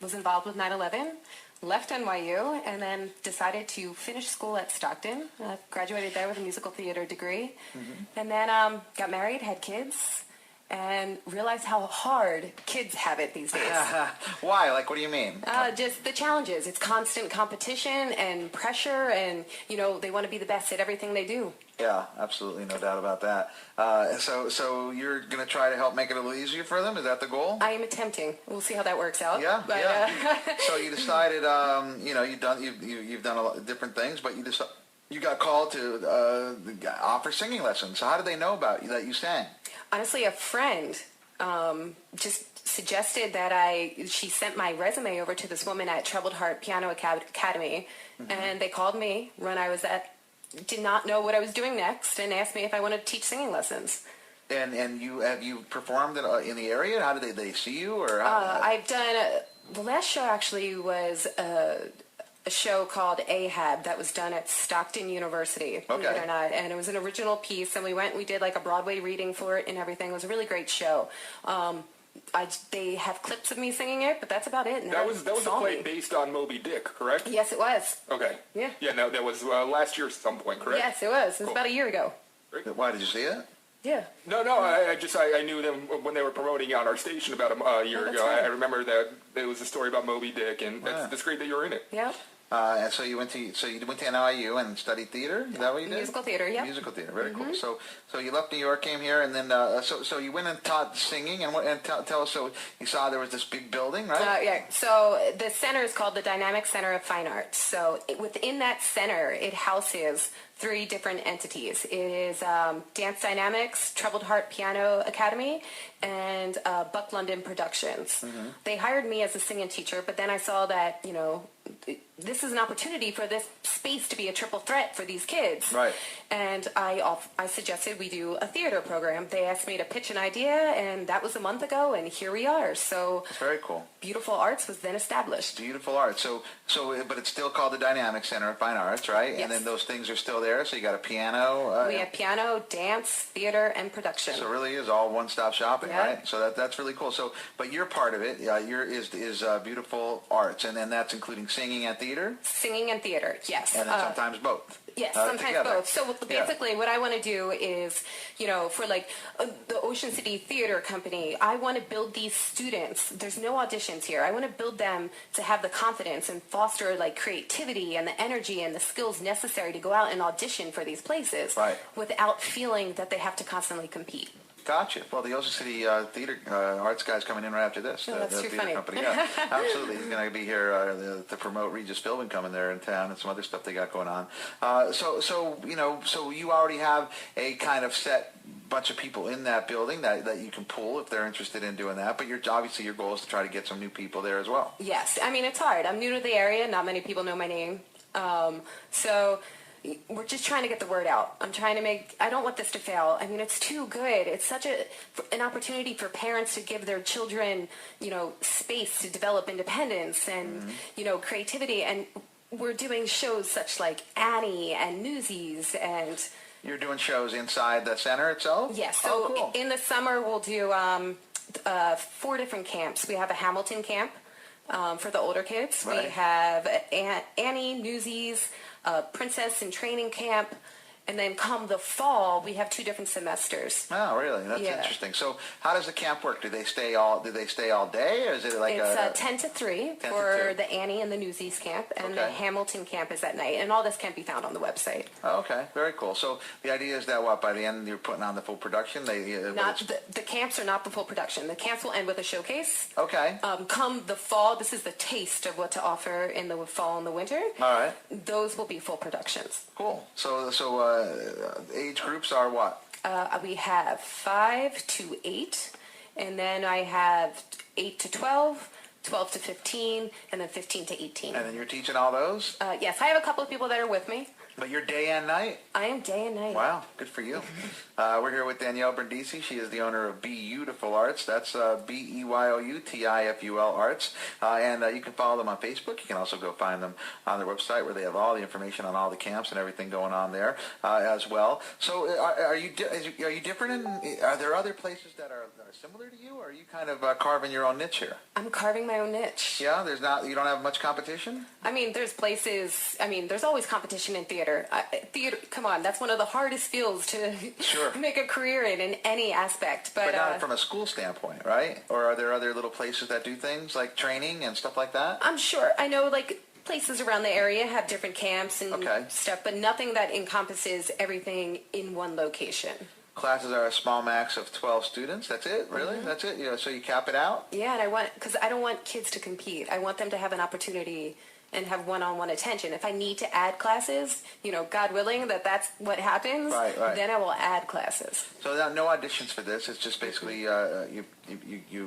was involved with 9/11, left NYU, and then decided to finish school at Stockton. Graduated there with a musical theater degree, and then got married, had kids, and realized how hard kids have it these days. Why? Like, what do you mean? Just the challenges. It's constant competition and pressure, and they want to be the best at everything they do. Yeah, absolutely, no doubt about that. So you're going to try to help make it a little easier for them? Is that the goal? I am attempting. We'll see how that works out. Yeah, So you decided, you've done a lot of different things, but you got called to offer singing lessons. So how did they know about you, that you sang? Honestly, a friend just suggested that she sent my resume over to this woman at Troubled Heart Piano Academy, and they called me when I was did not know what I was doing next, and asked me if I wanted to teach singing lessons. And have you performed in the area? How did they see you? Or I've done the last show actually was a show called Ahab that was done at Stockton University, believe it or not, and it was an original piece, and we did like a Broadway reading for it and everything. It was a really great show. They have clips of me singing it, but that's about it. And that was a play based on Moby Dick, correct? Yes, it was. Okay. Yeah. Yeah, no, that was last year at some point, correct? Yes, it was. It was about a year ago. Great. Why, did you see it? Yeah. No, I knew them when they were promoting on our station about a year ago. Right. I remember that there was a story about Moby Dick, and that's great that you're in it. Yeah. And so you went to NYU and studied theater. Is that what you did? Musical theater, yeah. Musical theater, very cool. So you left New York, came here, and then so you went and taught singing. And tell us. So you saw there was this big building, right? Yeah. So the center is called the Dynamic Center of Fine Arts. So within that center, it houses 3 different entities. It is Dance Dynamics, Troubled Heart Piano Academy, and Buck London Productions. They hired me as a singing teacher, but then I saw that this is an opportunity for this space to be a triple threat for these kids. Right. And I suggested we do a theater program. They asked me to pitch an idea, and that was a month ago, and here we are. So that's very cool. Beautiful Arts was then established. Beautiful Arts. So, but it's still called the Dynamic Center of Fine Arts, right? Yes. And then those things are still there. So you got a piano. We have piano, dance, theater, and production. So it really is all one-stop shopping, yeah. right? So that's really cool. So, but your part of it, is Beautiful Arts, and then that's including singing and theater. Singing and theater, yes. And then sometimes both. Yes, sometimes together. both. So basically what I want to do is, for like the Ocean City Theater Company, I want to build these students. There's no auditions here. I want to build them to have the confidence and foster like creativity and the energy and the skills necessary to go out and audition for these places without feeling that they have to constantly compete. Gotcha. Well, the Ocean City Theater Arts guy's coming in right after this. Oh, that's the too theater funny. company. Yeah, absolutely. He's going to be here to promote Regis Philbin coming there in town and some other stuff they got going on. So you already have a kind of set bunch of people in that building that you can pull if they're interested in doing that. But obviously your goal is to try to get some new people there as well. Yes. I mean, it's hard. I'm new to the area. Not many people know my name. So we're just trying to get the word out. I don't want this to fail. I mean, it's too good. It's such an opportunity for parents to give their children, space to develop independence and, creativity. And we're doing shows such like Annie and Newsies and... You're doing shows inside the center itself? Yes. So cool. In the summer, we'll do 4 different camps. We have a Hamilton camp for the older kids. Right. We have Annie, Newsies, Princess in Training Camp, and then come the fall, we have 2 different semesters. Oh, really? That's interesting. So, how does the camp work? Do they stay all day, or is it like it's 10 to 3 for the Annie and the Newsies camp, and the Hamilton camp is at night, and all this can be found on the website. Oh, okay, very cool. So the idea is that by the end you're putting on the full production? The camps are not the full production. The camps will end with a showcase. Okay. Come the fall, this is the taste of what to offer in the fall and the winter. All right. Those will be full productions. Cool. So age groups are what? We have 5 to 8, and then I have 8 to 12, 12 to 15, and then 15 to 18. And then you're teaching all those? Yes, I have a couple of people that are with me. But you're day and night? I am day and night. Wow, good for you. We're here with Danielle Brindisi. She is the owner of BeYoutiful Arts. That's BeYoutiful Arts. And you can follow them on Facebook. You can also go find them on their website where they have all the information on all the camps and everything going on there as well. So are you different? Are there other places that are similar to you? Or are you kind of carving your own niche here? I'm carving my own niche. Yeah, you don't have much competition? I mean, there's always competition in theater. Theater, come on, that's one of the hardest fields to make a career in any aspect. But not from a school standpoint, right? Or are there other little places that do things like training and stuff like that? I'm sure. I know, like, places around the area have different camps and stuff, but nothing that encompasses everything in one location. Classes are a small max of 12 students. That's it? Really? Mm-hmm. That's it? So you cap it out? Yeah, and because I don't want kids to compete. I want them to have an opportunity and have one-on-one attention. If I need to add classes, God willing that's what happens, then I will add classes. So no auditions for this. It's just basically you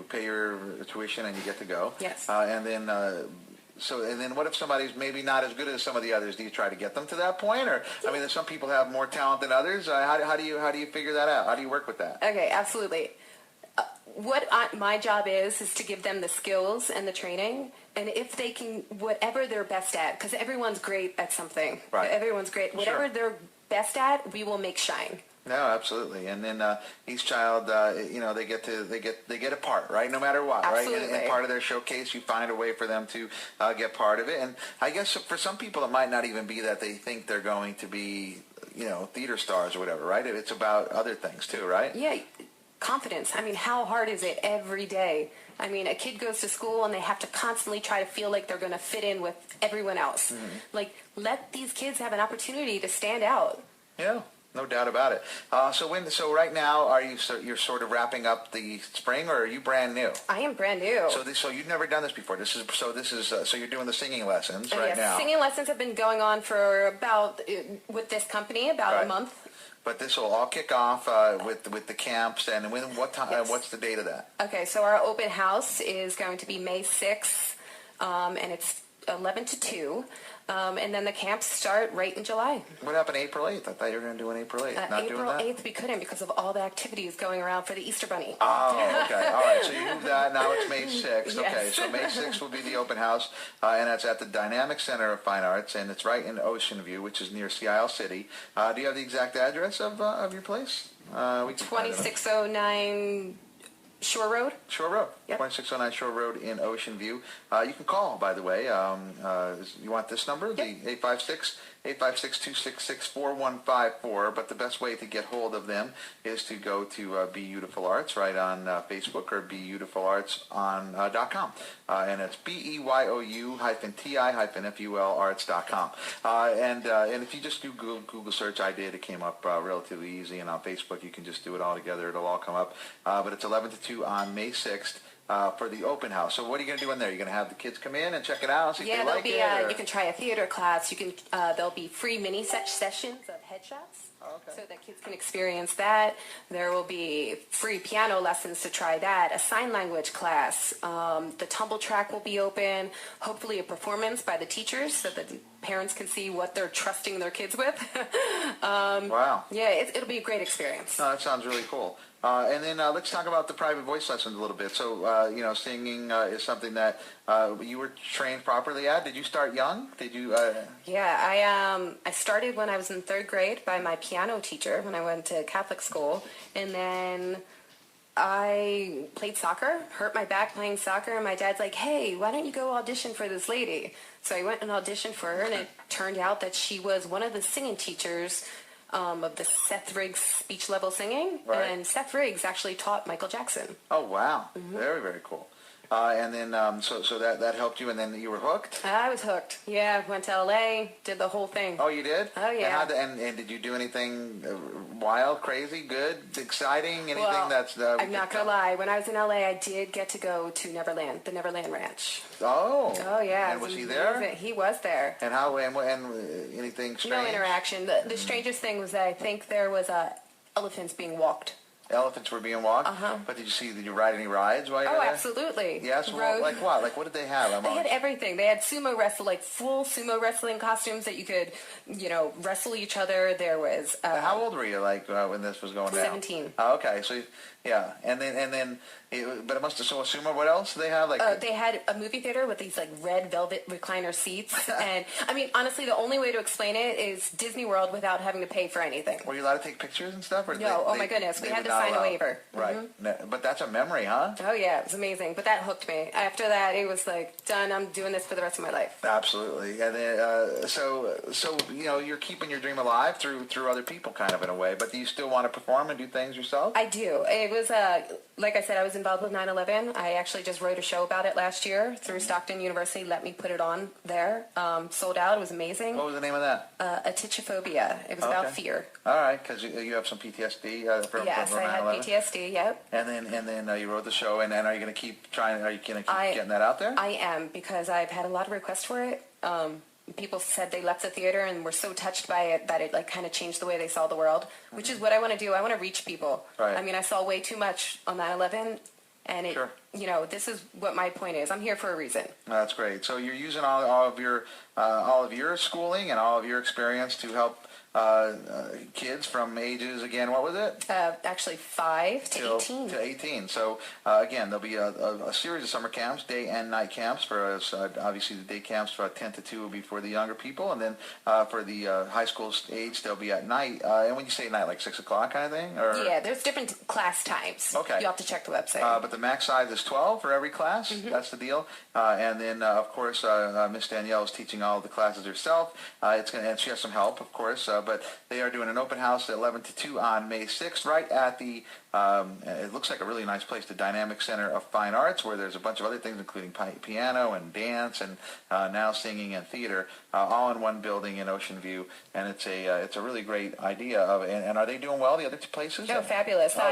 pay your tuition and you get to go. Yes. And then what if somebody's maybe not as good as some of the others? Do you try to get them to that point? Or, I mean, some people have more talent than others. How do you figure that out? How do you work with that? Okay, absolutely. My job is to give them the skills and the training, and if they can, whatever they're best at, because everyone's great at something. Right. Everyone's great. Whatever they're best at, we will make shine. No, absolutely. And then each child, they get a part, right? No matter what, absolutely. right? And part of their showcase, you find a way for them to get part of it. And I guess for some people, it might not even be that they think they're going to be, theater stars or whatever, right? It's about other things too, right? Yeah. Confidence. I mean, how hard is it every day? I mean, a kid goes to school and they have to constantly try to feel like they're going to fit in with everyone else. Mm-hmm. Like, let these kids have an opportunity to stand out. Yeah. No doubt about it. So right now, you're sort of wrapping up the spring, or are you brand new? I am brand new. So you've never done this before. So you're doing the singing lessons now. Singing lessons have been going on for about with this company about a month. But this will all kick off with the camps, and what time? Yes. What's the date of that? Okay, so our open house is going to be May 6th, and it's 11 to 2. And then the camps start right in July. What happened April 8th? I thought you were going to do an April 8th. Not April doing that? 8th we couldn't because of all the activities going around for the Easter Bunny. Oh, okay. All right. So you moved that. Now it's May 6th. Yes. Okay. So May 6th will be the open house, and that's at the Dynamic Center of Fine Arts, and it's right in Ocean View, which is near Sea Isle City. Do you have the exact address of your place? 2609... Shore Road? Shore Road. Yep. 2609 Shore Road in Ocean View. You can call, by the way. You want this number? Yep. The 856-266-4154. But the best way to get hold of them is to go to BeYoutiful Arts right on Facebook, or BeYoutifularts.com. And it's BeYou-TI-FUL-Arts.com. And if you just do Google search, I did. It came up relatively easy. And on Facebook, you can just do it all together. It'll all come up. But it's 11 to 2 on May 6th. For the open house. So what are you going to do in there? You're going to have the kids come in and check it out, see if they like it? You can try a theater class. You can. There'll be free mini sessions of headshots, so that kids can experience that. There will be free piano lessons to try that. A sign language class. The tumble track will be open. Hopefully, a performance by the teachers so that the parents can see what they're trusting their kids with. Wow. Yeah, it'll be a great experience. No, that sounds really cool. And then let's talk about the private voice lessons a little bit. So, singing is something that you were trained properly at. Did you start young? Did you? Yeah, I started when I was in 3rd grade by my piano teacher when I went to Catholic school, and then I played soccer, hurt my back playing soccer, and my dad's like, hey, why don't you go audition for this lady? So I went and auditioned for her, and it turned out that she was one of the singing teachers of the Seth Riggs speech level singing. Right. And Seth Riggs actually taught Michael Jackson. Oh, wow. Mm-hmm. Very, very cool. And then, so that helped you, and then you were hooked? I was hooked. Yeah, went to LA, did the whole thing. Oh, you did? Oh, yeah. And did you do anything wild, crazy, good, exciting, anything that's... I'm not going to lie. When I was in LA, I did get to go to Neverland, the Neverland Ranch. Oh. Oh, yeah. And was he there? He was there. And how, and anything strange? No interaction. The strangest thing was that I think there was elephants being walked Elephants were being walked. But did you see? Did you ride any rides while you were Oh, there? absolutely. Yes. Well, like what? Like what did they have? They had everything. They had sumo wrestle, like full sumo wrestling costumes that you could, wrestle each other. There was. How old were you, like when this was going down? 17. Oh, okay, so yeah, and then, but it must have. So sumo. What else do they have? Like They had a movie theater with these like red velvet recliner seats, and I mean, honestly, the only way to explain it is Disney World without having to pay for anything. were you allowed to take pictures and stuff? Or No, oh my goodness, we had to sign a waiver. Right, but that's a memory, huh? Oh yeah, it was amazing. But that hooked me. After that, it was like done. I'm doing this for the rest of my life. Absolutely, and then so you're keeping your dream alive through other people, kind of in a way. But do you still want to perform and do things yourself? I do. It was like I said, I was involved with 9/11. I actually just wrote a show about it last year through Stockton University. Let me put it on there. Sold out. It was amazing. What was the name of that? Atychiphobia. It was about fear. All right, because you have some PTSD from Yes, from I had 9/11? PTSD. Yep. And then you wrote the show, and then are you going to keep trying? Are you going to keep getting that out there? I am, because I've had a lot of requests for it. People said they left the theater and were so touched by it that it like kind of changed the way they saw the world, which is what I want to do. I want to reach people. Right. I mean, I saw way too much on 9/11, and it, Sure. this is what my point is. I'm here for a reason. That's great. So you're using all of your schooling and all of your experience to help kids from ages, again, what was it? Actually, 5 to 18. To 18. So, again, there'll be a series of summer camps, day and night camps. For obviously, the day camps for 10 to 2 will be for the younger people. And then for the high school age, they'll be at night. And when you say night, like 6 o'clock kind of thing? Or? Yeah, there's different class times. Okay. You'll have to check the website. But the max size is 12 for every class. That's the deal. And then, of course, Miss Danielle is teaching all of the classes herself. And she has some help, of course. But they are doing an open house at 11 to 2 on May 6th, right at the, it looks like a really nice place, the Dynamic Center of Fine Arts, where there's a bunch of other things, including piano and dance and now singing and theater, all in one building in Ocean View. And it's a really great idea. And are they doing well, the other two places? Oh, fabulous.